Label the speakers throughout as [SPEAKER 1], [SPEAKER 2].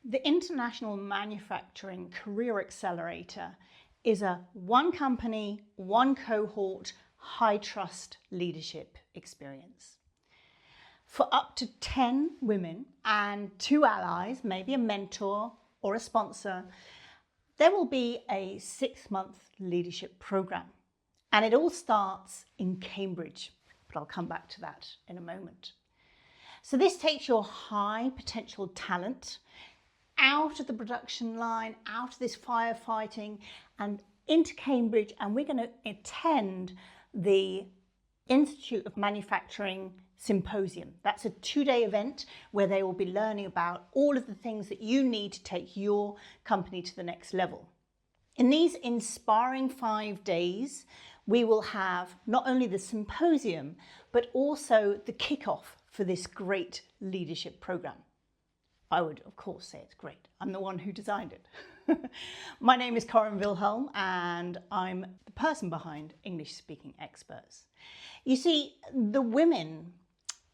[SPEAKER 1] The International Manufacturing Career Accelerator is a one company, one cohort, high trust leadership experience. For up to 10 women and 2 allies, maybe a mentor or a sponsor, there will be a 6-month leadership program. And it all starts in Cambridge, but I'll come back to that in a moment. So this takes your high potential talent out of the production line, out of this firefighting and into Cambridge, and we're going to attend the Institute of Manufacturing Symposium. That's a 2-day event where they will be learning about all of the things that you need to take your company to the next level. In these inspiring 5 days, we will have not only the symposium, but also the kickoff for this great leadership program. I would, of course, say it's great. I'm the one who designed it. My name is Corinne Wilhelm, and I'm the person behind English Speaking Experts. You see, the women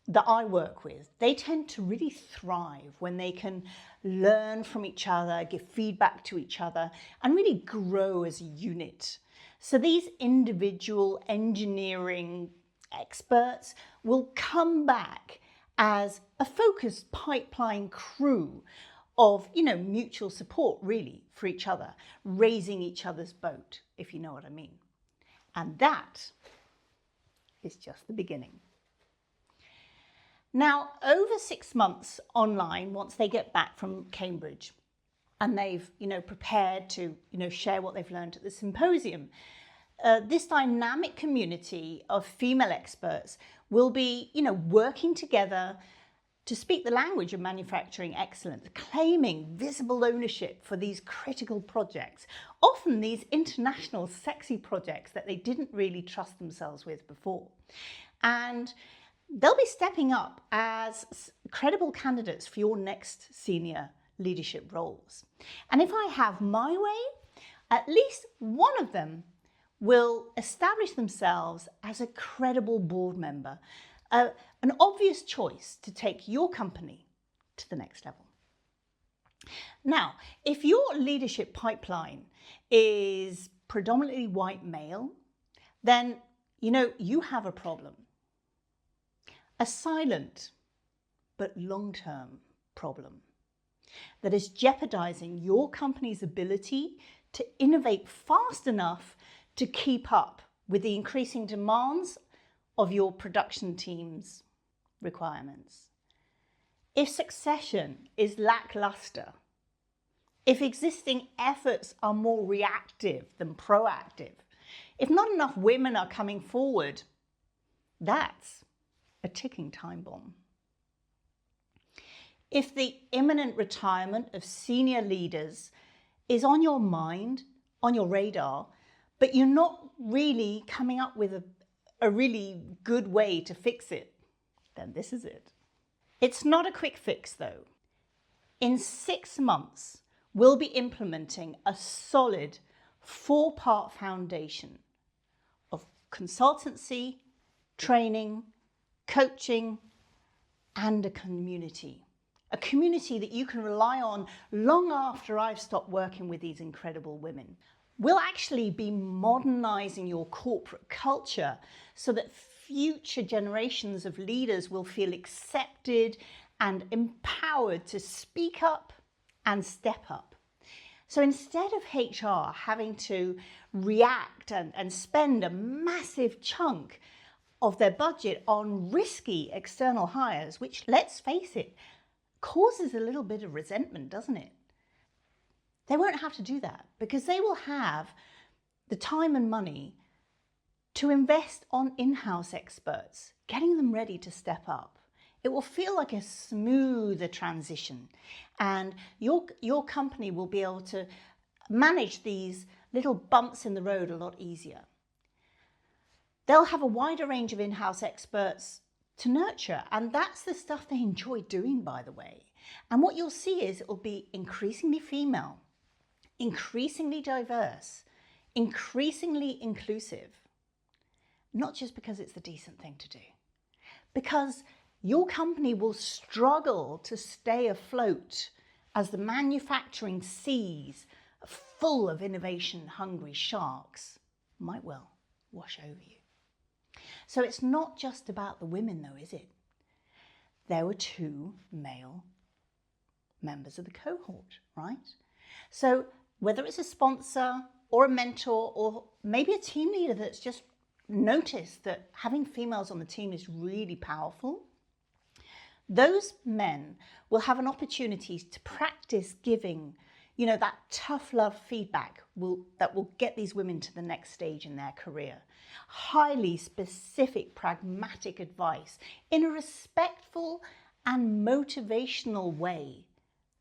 [SPEAKER 1] that I work with, they tend to really thrive when they can learn from each other, give feedback to each other, and really grow as a unit. So these individual engineering experts will come back as a focused pipeline crew of, mutual support really for each other, raising each other's boat, if you know what I mean. And that is just the beginning. Now, over 6 months online, once they get back from Cambridge and they've, prepared to, share what they've learned at the symposium, this dynamic community of female experts will be, working together to speak the language of manufacturing excellence, claiming visible ownership for these critical projects, often these international sexy projects that they didn't really trust themselves with before. And they'll be stepping up as credible candidates for your next senior leadership roles. And if I have my way, at least one of them will establish themselves as a credible board member, an obvious choice to take your company to the next level. Now, if your leadership pipeline is predominantly white male, then you have a problem. A silent but long-term problem that is jeopardizing your company's ability to innovate fast enough to keep up with the increasing demands of your production team's requirements. If succession is lackluster, if existing efforts are more reactive than proactive, if not enough women are coming forward, that's a ticking time bomb. If the imminent retirement of senior leaders is on your mind, on your radar, but you're not really coming up with a really good way to fix it, then this is it. It's not a quick fix though. In 6 months, we'll be implementing a solid 4-part foundation of consultancy, training, coaching, and a community that you can rely on long after I've stopped working with these incredible women. We'll actually be modernizing your corporate culture so that future generations of leaders will feel accepted and empowered to speak up and step up. So instead of HR having to react and spend a massive chunk of their budget on risky external hires, which, let's face it, causes a little bit of resentment, doesn't it? They won't have to do that because they will have the time and money to invest on in-house experts, getting them ready to step up. It will feel like a smoother transition, and your company will be able to manage these little bumps in the road a lot easier. They'll have a wider range of in-house experts to nurture, and that's the stuff they enjoy doing, by the way. And what you'll see is it will be increasingly female, increasingly diverse, increasingly inclusive, not just because it's the decent thing to do, because your company will struggle to stay afloat as the manufacturing seas full of innovation-hungry sharks might well wash over you. So it's not just about the women though, is it? There were 2 male members of the cohort, right? So whether it's a sponsor or a mentor or maybe a team leader that's just noticed that having females on the team is really powerful, those men will have an opportunity to practice giving, that tough love feedback that will get these women to the next stage in their career. Highly specific, pragmatic advice in a respectful and motivational way.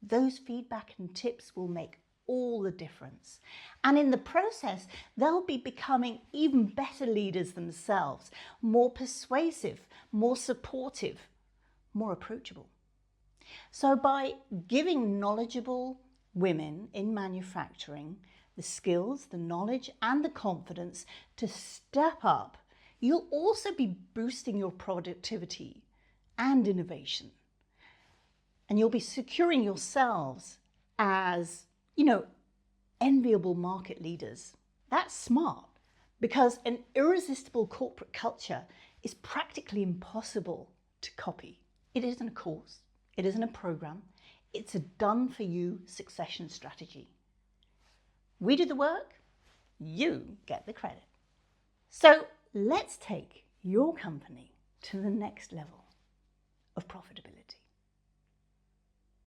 [SPEAKER 1] Those feedback and tips will make all the difference. And in the process, they'll be becoming even better leaders themselves, more persuasive, more supportive, more approachable. So by giving knowledgeable women in manufacturing the skills, the knowledge, and the confidence to step up, you'll also be boosting your productivity and innovation. And you'll be securing yourselves as, enviable market leaders. That's smart, because an irresistible corporate culture is practically impossible to copy. It isn't a course, it isn't a program, it's a done-for-you succession strategy. We do the work, you get the credit. So let's take your company to the next level of profitability.